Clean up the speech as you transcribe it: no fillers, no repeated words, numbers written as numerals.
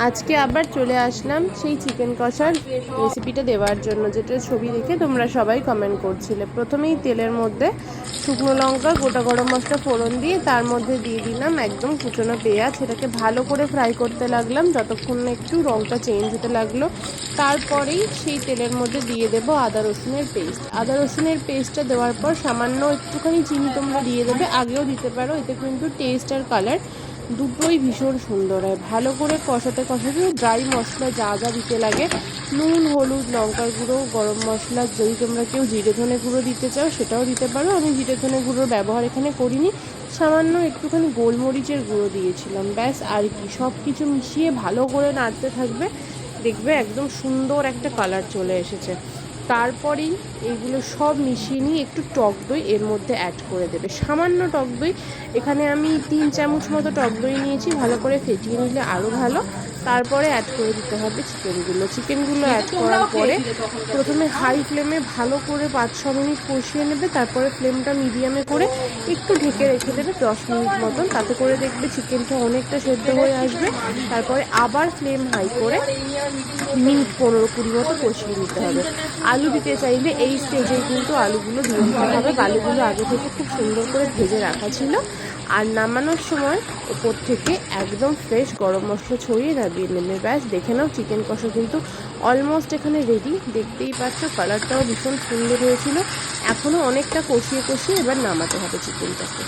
আজকে আবার চলে আসলাম সেই চিকেন কষার রেসিপিটা দেওয়ার জন্য, যেটা ছবি দেখে তোমরা সবাই কমেন্ট করছিলে। প্রথমেই তেলের মধ্যে শুকনো লঙ্কা, গোটা গরম মশলা ফোড়ন দিয়ে তার মধ্যে দিয়ে দিলাম একদম কুচনো পেঁয়াজ। সেটাকে ভালো করে ফ্রাই করতে লাগলাম যতক্ষণ না একটু রঙটা চেঞ্জ হতে লাগলো। তারপরেই সেই তেলের মধ্যে দিয়ে দেবো আদা রসুনের পেস্ট। আদা রসুনের পেস্টটা দেওয়ার পর সামান্য একটুখানি চিনি তোমরা দিয়ে দেবে, আগেও দিতে পারো, এতে কিন্তু টেস্ট আর কালার দুটোই ভীষণ সুন্দর হয়। ভালো করে কষাতে কষাতে ড্রাই মশলা যা যা দিতে লাগে, নুন, হলুদ, লঙ্কার গুঁড়ো, গরম মশলা, যদি তোমরা কেউ জিরে ধনে গুঁড়ো দিতে চাও সেটাও দিতে পারো। আমি জিরে ধনে গুঁড়োর ব্যবহার এখানে করিনি, সামান্য একটুখানি গোলমরিচের গুঁড়ো দিয়েছিলাম, ব্যাস। আর কি, সব কিছু মিশিয়ে ভালো করে নাড়তে থাকবে, দেখবে একদম সুন্দর একটা কালার চলে এসেছে। তারপরেই এইগুলো সব মিশিয়ে নিয়ে একটু টক দই এর মধ্যে অ্যাড করে দেবে, সামান্য টক দই। এখানে আমি 3 চামচ মতো টক দই নিয়েছি, ভালো করে ফেটিয়ে নিলে আরও ভালো। তারপরে অ্যাড করে দিতে হবে চিকেনগুলো অ্যাড করার পরে প্রথমে হাই ফ্লেমে ভালো করে 5-6 মিনিট কষিয়ে নেবে, তারপরে ফ্লেমটা মিডিয়ামে করে একটু ঢেকে রেখে দেবে 10 মিনিট মতন। তাতে করে দেখবে চিকেনটা অনেকটা সেদ্ধ হয়ে আসবে। তারপরে আবার ফ্লেম হাই করে মিনিট 15-20 মতো কষিয়ে নিতে হবে। আলু দিতে চাইলে এই স্টেজেই কিন্তু আলুগুলো দিয়ে দিতে হবে। আলুগুলো আগে থেকে খুব সুন্দর করে ভেজে রাখা ছিল। আর নামানোর সময় ওপর থেকে একদম ফ্রেশ গরম মশলা ছড়িয়ে নামিয়ে নেবে, ব্যাস। দেখে নাও, চিকেন কষা কিন্তু অলমোস্ট এখানে রেডি। দেখতেই পাচ্ছ কালারটাও ভীষণ সুন্দর হয়েছিল। এখনও অনেকটা কষিয়ে কষিয়ে এবার নামাতে হবে চিকেনটাকে।